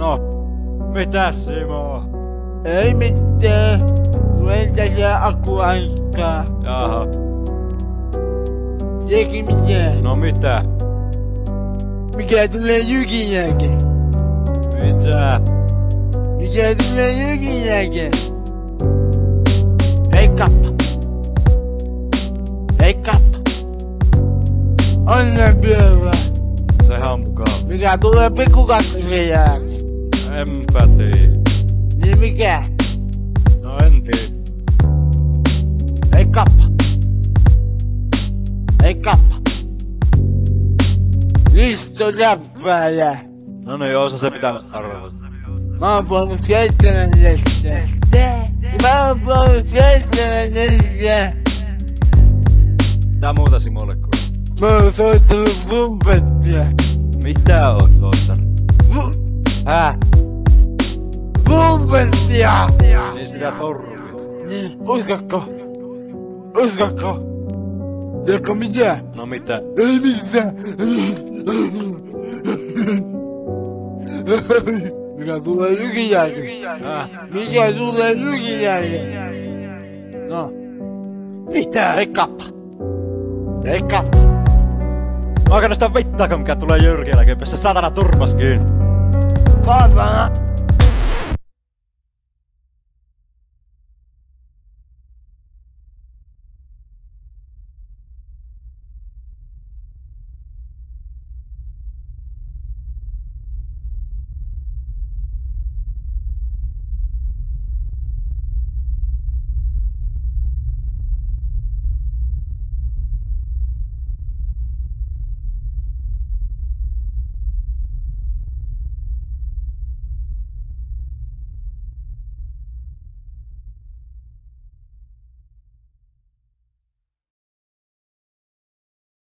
No, mitäs Simo? Ei mitään. Luen tässä akuankkaa. Jaha. Teki mitään. No mitä? Mikä tulee Jykin jälkeen? Mitä? Mikä tulee Jykin jälkeen? Veikkaappa. Veikkaappa. Onnenpyörä. Sehän mukaan. Mikä tulee Pikkukakkosen jälkeen? Enpä tii. Niin mikä? No en tii. Veikkaappa. Veikkaappa. Risto Räppääjä. No niin, osa se pitää arvata. Mä oon puhunut 7. Mä oon puhunut 7. Tää muuta Simolle kuule. Mä oon soittanut trumpettia. Mitä oot soittanut? Trumpettia! Niin sitä torvia. Niin, uskotko? Uskotko? Tiedätkö mitä? No mitä? Ei mitään! Mikä tulee Jykin jälkeen? Mikä tulee Jykin jälkeen? No. Mitä? Veikkaappa. Veikkaappa. Mä oon sitä vittaakaan mikä tulee Jyrkin jälkeen, pessä satana turpas kiinni. Saatana.